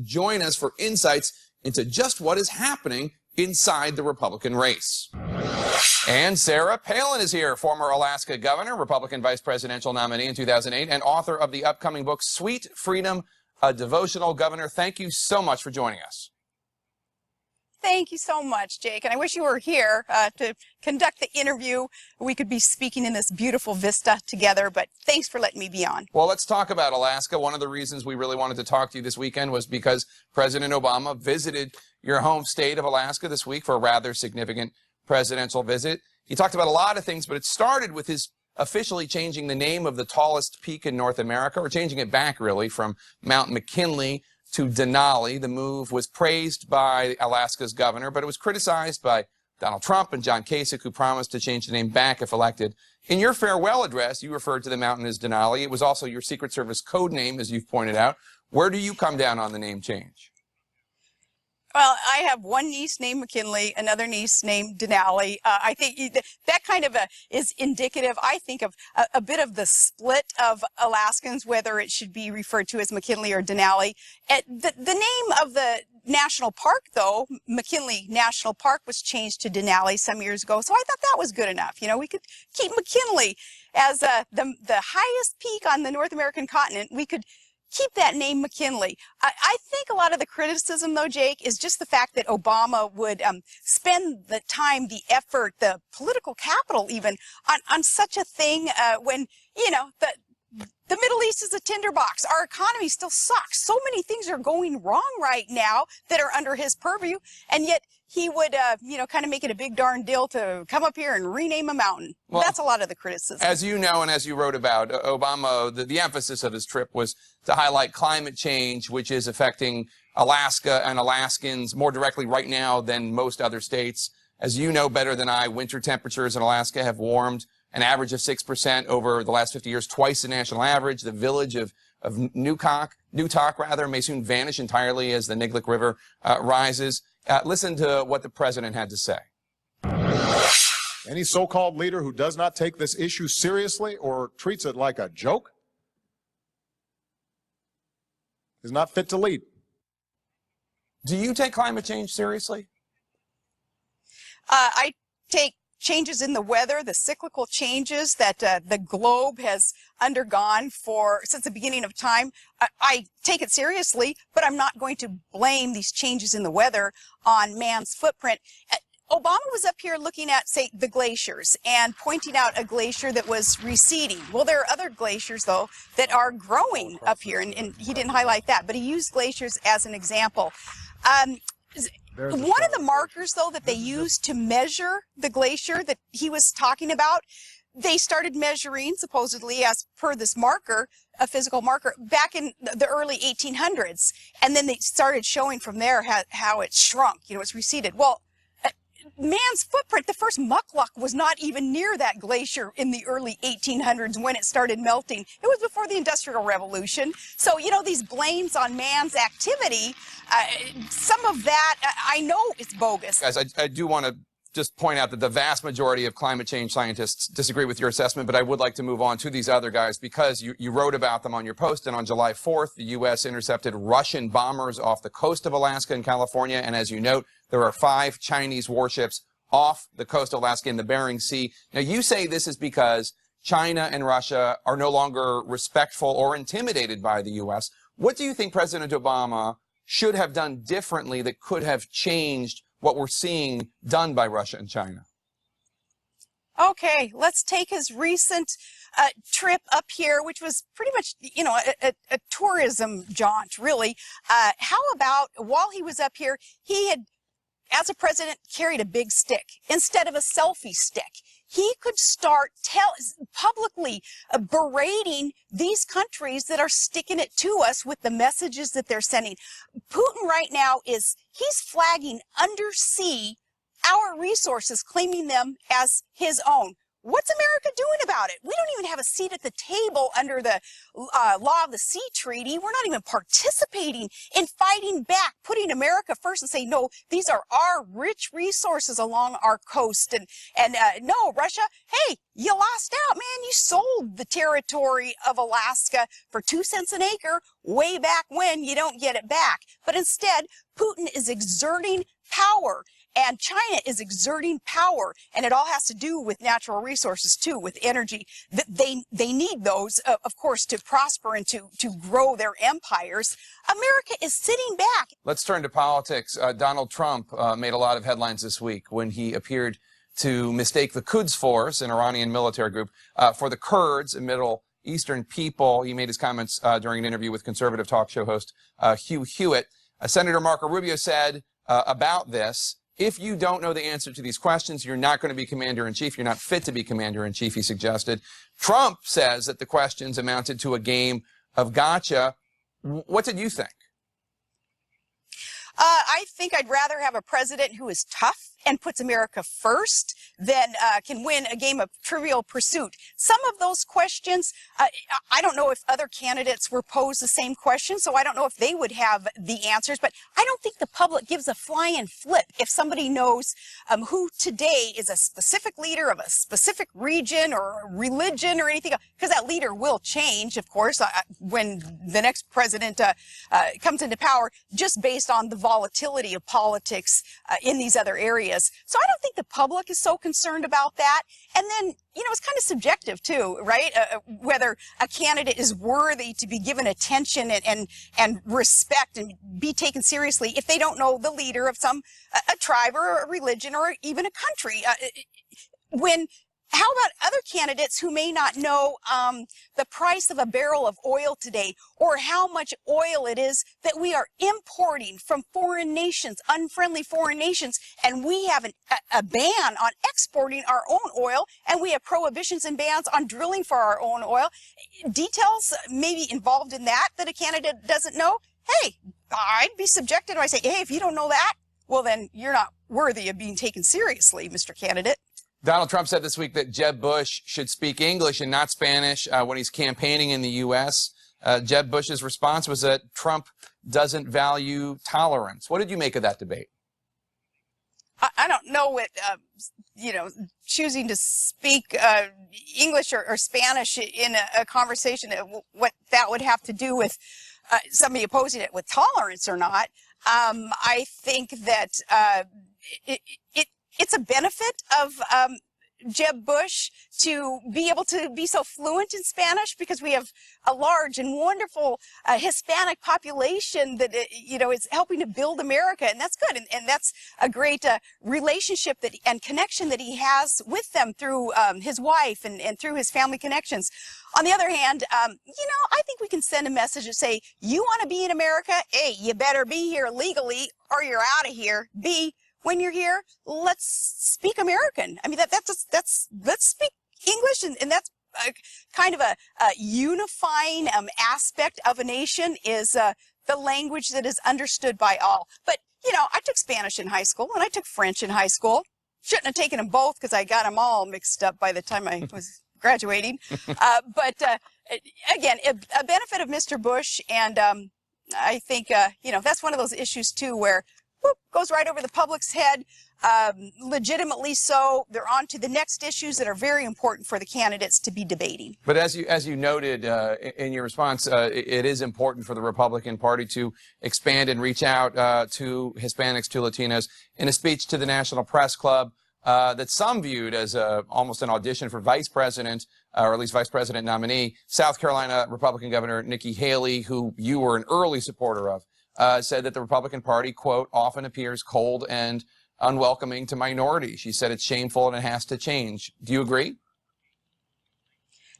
Join us for insights into just what is happening inside the Republican race. And Sarah Palin is here, former Alaska governor, Republican vice presidential nominee in 2008, and author of the upcoming book, Sweet Freedom, A Devotional Governor. Thank you so much for joining us. Thank you so much, Jake. And I wish you were here to conduct the interview. We could be speaking in this beautiful vista together, but thanks for letting me be on. Well, let's talk about Alaska. One of the reasons we really wanted to talk to you this weekend was because President Obama visited your home state of Alaska this week for a rather significant presidential visit. He talked about a lot of things, but it started with his officially changing the name of the tallest peak in North America, or changing it back, really, from Mount McKinley to Denali. The move was praised by Alaska's governor, but it was criticized by Donald Trump and John Kasich, who promised to change the name back if elected. In your farewell address, you referred to the mountain as Denali. It was also your Secret Service code name, as you've pointed out. Where do you come down on the name change? Well, I have one niece named McKinley, another niece named Denali. I think that kind of is indicative, I think, of a bit of the split of Alaskans, whether it should be referred to as McKinley or Denali. The name of the national park, though, McKinley National Park, was changed to Denali some years ago, so I thought that was good enough. You know, we could keep McKinley as the highest peak on the North American continent. We could keep that name McKinley. I think a lot of the criticism, though, Jake, is just the fact that Obama would spend the time, the effort, the political capital even on such a thing when, you know, the Middle East is a tinderbox. Our economy still sucks. So many things are going wrong right now that are under his purview, and yet he would, you know, kind of make it a big darn deal to come up here and rename a mountain. Well, that's a lot of the criticism. As you know, and as you wrote about, Obama, the emphasis of his trip was to highlight climate change, which is affecting Alaska and Alaskans more directly right now than most other states. As you know better than I, winter temperatures in Alaska have warmed an average of 6% over the last 50 years, twice the national average. The village of Newtok may soon vanish entirely as the Nigluk River rises. Listen to what the president had to say. Any so-called leader who does not take this issue seriously or treats it like a joke is not fit to lead. Do you take climate change seriously? I take changes in the weather, the cyclical changes that the globe has undergone since the beginning of time. I take it seriously, but I'm not going to blame these changes in the weather on man's footprint. Obama was up here looking at, say, the glaciers and pointing out a glacier that was receding. Well, there are other glaciers, though, that are growing up here, and he didn't highlight that, but he used glaciers as an example. One of the markers, though, that they used to measure the glacier that he was talking about, they started measuring, supposedly, as per this marker, a physical marker, back in the early 1800s. And then they started showing from there how it shrunk, you know, it's receded. Well, man's footprint, the first mukluk was not even near that glacier in the early 1800s when it started melting. It was before the Industrial Revolution. So, you know, these blames on man's activity, some of that, I know it's bogus. Guys, I do want to just point out that the vast majority of climate change scientists disagree with your assessment, but I would like to move on to these other guys because you wrote about them on your post. And on July 4th, the U.S. intercepted Russian bombers off the coast of Alaska and California. And as you note, there are 5 Chinese warships off the coast of Alaska in the Bering Sea. Now, you say this is because China and Russia are no longer respectful or intimidated by the U.S. What do you think President Obama should have done differently that could have changed what we're seeing done by Russia and China? Okay, let's take his recent trip up here, which was pretty much, you know, a tourism jaunt, really. How about while he was up here, he had, as a president, carried a big stick instead of a selfie stick. He could start publicly berating these countries that are sticking it to us with the messages that they're sending. Putin right now he's flagging undersea our resources, claiming them as his own. what's America doing about it? We don't even have a seat at the table under the Law of the Sea Treaty. We're not even participating in fighting back, putting America first and saying, no, these are our rich resources along our coast. And no, Russia, hey, you lost out, man. You sold the territory of Alaska for 2 cents an acre way back when. You don't get it back. But instead, Putin is exerting power. And China is exerting power, and it all has to do with natural resources too, with energy. They need those, of course, to prosper and to grow their empires. America is sitting back. Let's turn to politics. Donald Trump made a lot of headlines this week when he appeared to mistake the Quds Force, an Iranian military group, for the Kurds, a Middle Eastern people. He made his comments during an interview with conservative talk show host Hugh Hewitt. Senator Marco Rubio said about this, if you don't know the answer to these questions, you're not going to be commander-in-chief. You're not fit to be commander-in-chief, he suggested. Trump says that the questions amounted to a game of gotcha. What did you think? I think I'd rather have a president who is tough and puts America first than can win a game of Trivial Pursuit. Some of those questions, I don't know if other candidates were posed the same question, so I don't know if they would have the answers, but I don't think the public gives a flying flip if somebody knows who today is a specific leader of a specific region or religion or anything, because that leader will change, of course, when the next president comes into power, just based on the volatility of politics in these other areas. So I don't think the public is so concerned about that. And then, it's kind of subjective too, right? Whether a candidate is worthy to be given attention and respect and be taken seriously if they don't know the leader of a tribe or a religion or even a country. How about other candidates who may not know the price of a barrel of oil today, or how much oil it is that we are importing from foreign nations, unfriendly foreign nations, and we have a ban on exporting our own oil, and we have prohibitions and bans on drilling for our own oil? Details maybe involved in that a candidate doesn't know. Hey, I'd be subjected. I say, hey, if you don't know that, well, then you're not worthy of being taken seriously, Mr. Candidate. Donald Trump said this week that Jeb Bush should speak English and not Spanish when he's campaigning in the U.S. Jeb Bush's response was that Trump doesn't value tolerance. What did you make of that debate? I don't know what, choosing to speak English or Spanish in a conversation, what that would have to do with somebody opposing it with tolerance or not. I think that it's a benefit of Jeb Bush to be able to be so fluent in Spanish, because we have a large and wonderful Hispanic population that, is helping to build America. And that's good. And that's a great relationship and connection that he has with them through his wife and through his family connections. On the other hand, I think we can send a message that say, you want to be in America? A, you better be here legally or you're out of here. B, when you're here, let's speak American. I mean, let's speak English, and that's kind of a unifying aspect of a nation is the language that is understood by all. But, I took Spanish in high school and I took French in high school. Shouldn't have taken them both because I got them all mixed up by the time I was graduating. But again, a benefit of Mr. Bush, and I think, that's one of those issues too where goes right over the public's head, legitimately so. They're on to the next issues that are very important for the candidates to be debating. But as you noted in your response, it is important for the Republican Party to expand and reach out to Hispanics, to Latinos. In a speech to the National Press Club that some viewed as almost an audition for vice president, or at least vice president nominee, South Carolina Republican Governor Nikki Haley, who you were an early supporter of, said that the Republican Party, quote, often appears cold and unwelcoming to minorities. She said it's shameful and it has to change. Do you agree?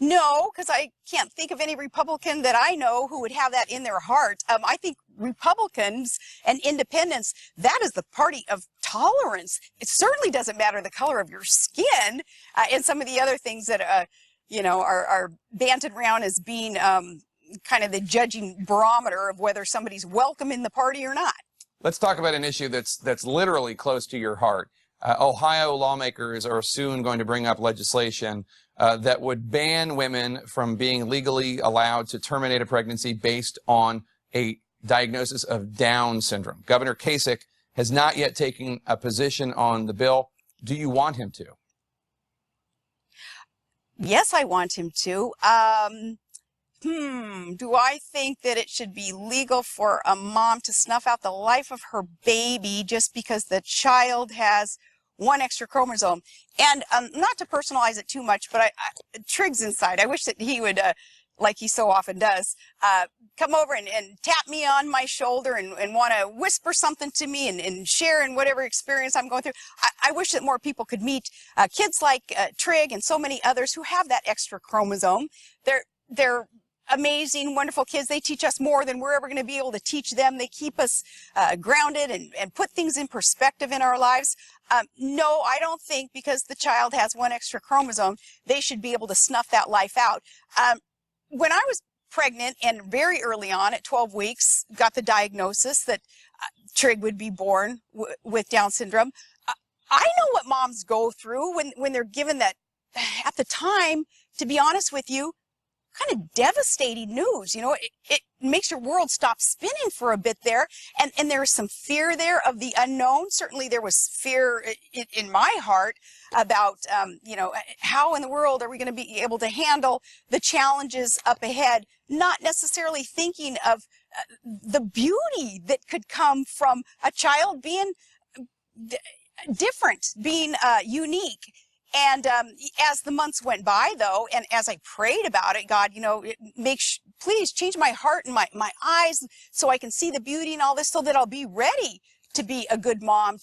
No, because I can't think of any Republican that I know who would have that in their heart. I think Republicans and independents, that is the party of tolerance. It certainly doesn't matter the color of your skin, and some of the other things that, are banted around as being kind of the judging barometer of whether somebody's welcome in the party or not. Let's talk about an issue that's literally close to your heart. Ohio lawmakers are soon going to bring up legislation that would ban women from being legally allowed to terminate a pregnancy based on a diagnosis of Down syndrome. Governor Kasich has not yet taken a position on the bill. Do you want him to? Yes, I want him to. Do I think that it should be legal for a mom to snuff out the life of her baby just because the child has one extra chromosome? And not to personalize it too much, but Trig's inside. I wish that he would, like he so often does, come over and tap me on my shoulder and want to whisper something to me and share in whatever experience I'm going through. I wish that more people could meet kids like Trig and so many others who have that extra chromosome. They're amazing, wonderful kids. They teach us more than we're ever going to be able to teach them. They keep us grounded and put things in perspective in our lives. No, I don't think because the child has one extra chromosome, they should be able to snuff that life out. When I was pregnant and very early on at 12 weeks, got the diagnosis that Trig would be born with Down syndrome. I know what moms go through when they're given that, at the time, to be honest with you, kind of devastating news. You know, it makes your world stop spinning for a bit there. And there was some fear there of the unknown. Certainly there was fear in my heart about, you know, how in the world are we going to be able to handle the challenges up ahead, not necessarily thinking of the beauty that could come from a child being different, being unique. And as the months went by, though, and as I prayed about it, God, you know, please change my heart and my eyes so I can see the beauty and all this so that I'll be ready to be a good mom